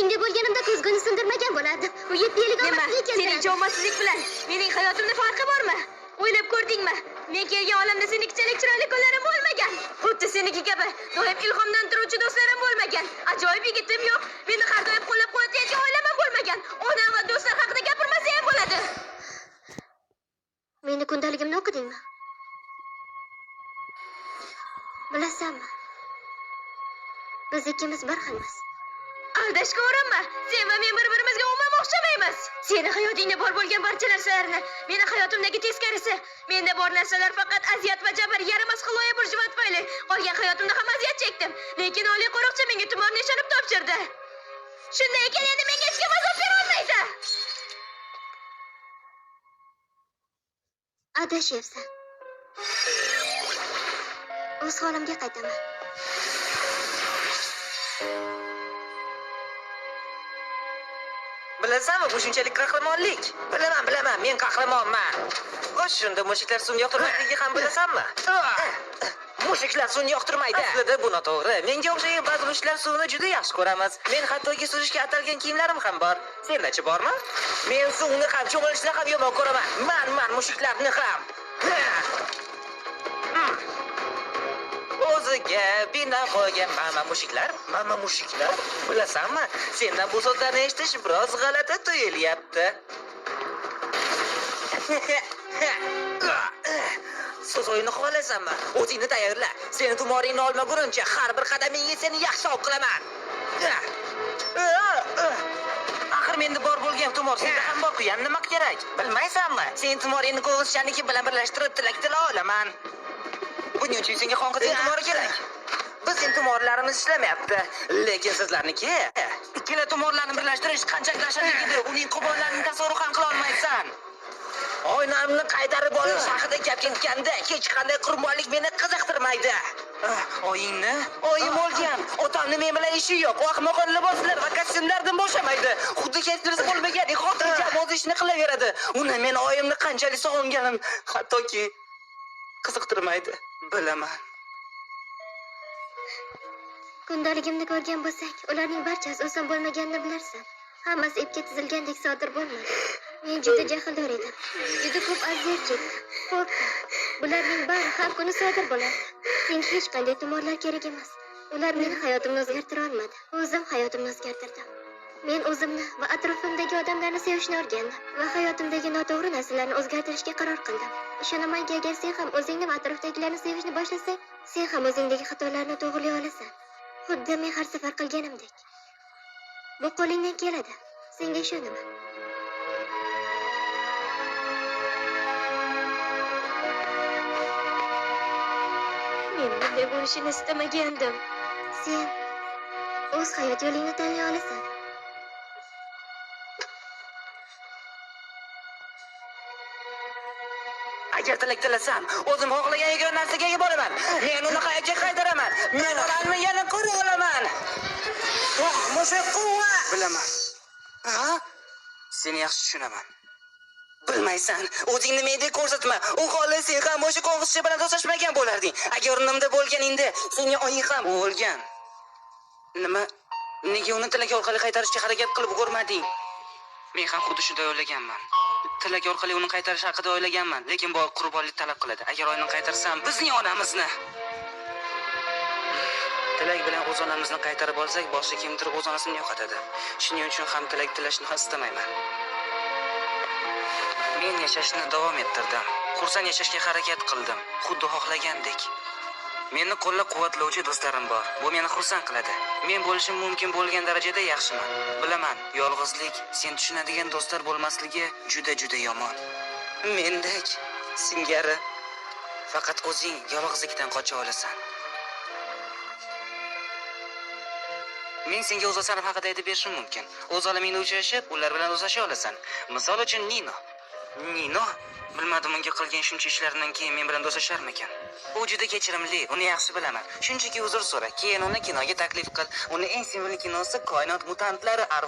Menga bo'lganimda ko'zguni sindirmagan bo'lardim. U 7 yillik omadsizlik keldi. Sening omadsizlik bilan mening hayotimda farqi bormi? O'ylab ko'rdingmi? Men kelgan olamda senikichalik chiroyli kunlarim bo'lmagan. Xuddi seniki kabi doim ilhomdan turuvchi do'stlarim bo'lmagan. Ajoyib yigitim yo'q. Meni har doim qo'llab-quvvatlaydigan oilam ham bo'lmagan. Onam va do'stlar haqida gapirmasa ham bo'ladi. Meni kundaligimni o'qidingmi? Bilasanmi? Biz ikkimiz bir xilmiz. Aldashga urinma. Sen va men bir-birimizga umuman o'xshamaymiz. Seni hayotingda bor bo'lgan barcha narsalarni, meni hayotimdagi teskarisi. Menda bor narsalar faqat aziyat va jabr, yaramas xiloya burjua tufayli. Qolgan hayotimda ham aziyat chekdim. Lekin oliy qo'riqchi menga tumorni ishonib topshirdi. Shunday ekan endi menga hech kim azob bera olmaydi. Adashyapsan. O'z holimga qaytaman. Bilasanmi, bu shunchalik qahramonlik? Bilaman, men qahramonman. Xo'sh, shunda mushuklar suvni yoqtirmaydiganini ham bilasanmi? Mushuklar suvni yoqtirmaydi. Aslida bu noto'g'ri. Menga o'xshagan ba'zi mushuklar suvni juda yaxshi ko'ramiz. Men hattoki suzishga atalgan kiyimlarim ham bor. Sendachi bormi? Men suvni ham, cho'milishni ham yomon ko'raman. Man mushuklarni ham. O'ziga bino qo'ygan mama mushuklar. Bilasanmi? Sendan bu so'zlarni eshitish biroz g'alati tuyulyapti. So'z o'yini xohlasanmi? O'zingni tayyorla. Seni tumoringni olmagunimcha har bir qadamingga seni yaxshi olib qilaman. Axir menda bor bo'lgan tumor senda ham bor-ku, yana nima kerak? Bilmaysanmi? Sen tumoringni ko'ngilchaniki bilan birlashtirib tilak tila olaman. Buning uchun senga qonqitgan tumori kerak. Bizning tumorlarimiz ishlamayapti, lekin sizlarniki ikkala tumorlarni birlashtirish qanchalik dahshatlidir, uning qurbonlarini tasavvur ham qila olmaysan. Oynamni qaytarib olish haqida gap ketganda hech qanday qurbonlik meni qiziqtirmaydi. Oyingni? Oyim o'lgan. Otamni men bilan ishi yo'q. U ahmoqon liboslar va kostyumlardan bo'shamaydi. Xuddi hech narsa bo'lmagan xotirjam o'z ishini qilaveradi. Uni men oyimni qanchalik sog'inganim hattoki qiziqtirmaydi. Bilaman. Kundaligimni ko'rgan bo'lsak, ularning barchasi oson bo'lmaganini bilarsan. Hammasi ipga tizilgandek sodir bo'lmadi. Men juda jahldor edim. Juda ko'p aziyat chekdim. Qo'rqdim. Bularning bari har kuni sodir bo'ladi. Senga hech qanday tumorlar kerak emas. Ular meni hayotimni o'zgartira olmadi. O'zim hayotimni o'zgartirdim. Men o'zimni va atrofimdagi odamlarni sevishni o'rgandim va hayotimdagi noto'g'ri narsalarni o'zgartirishga qaror qildim. Ishonamanki, agar sen ham o'zingni va atrofdagilarni sevishni boshlasang, sen ham o'zingdagi xatolarni to'g'rilay olasan. Xuddi men har safar qilganimdek. Bu qo'lingdan keladi. Senga ishonaman. Men bunday bo'lishini istamagandim. Sen o'z hayot yo'lingni tanlay olasan. Agar tilak tilasam, o'zim xohlagan yagona narsaga ega bo'laman. Men uni qayerga qaydaraman. Men ularni yana ko'ra olaman. Mushuk quvva. Bilaman. Ha? Seni yaxshi tushunaman. Bilmaysan, o'zingni menga ko'rsatma. U holda sen ham o'sha qo'ng'izcha bilan do'stlashmagan bo'larding. Agar o'rnimda bo'lganingda, senga oying ham o'lgan. Nima? Nega uni tilak orqali qaytarishga harakat qilib ko'rmading? Men ham xuddi shunday o'ylaganman. Tilak orqali uni qaytarish haqida o'ylaganman, lekin bu qurbonlik talab qiladi. Agar oyni qaytarsam, bizning onamizni tilak bilan o'z onamizni qaytarib olsak, boshqa kimdir o'z onasini yo'qotadi. Shuning uchun ham tilak tilashni istamayman. Men yashashni davom ettirdim. Xursand yashashga harakat qildim, xuddi xohlagandek. Meni qo'llab-quvvatlovchi do'stlarim bor. Bu meni xursand qiladi. Men bo'lishim mumkin bo'lgan darajada yaxshiman. Bilaman, yolg'izlik, sen tushunadigan do'stlar bo'lmasligi juda yomon. Mendek singari faqat o'zing yolg'izlikdan qocha olasan. Men senga o'z asarim haqida aytib berishim mumkin. O'z olamingda uchrashib, ular bilan do'stlasha olasan. Misol uchun Nino, bilmadim unga qilgan shuncha ishlardan keyin men bilan do'stlasharmikan. U juda kechirimli, uni yaxshi bilaman. Shunchaki uzr so'ra, keyin uni kinoga taklif qil. Uni eng sevimli kinosi Koinot mutantlari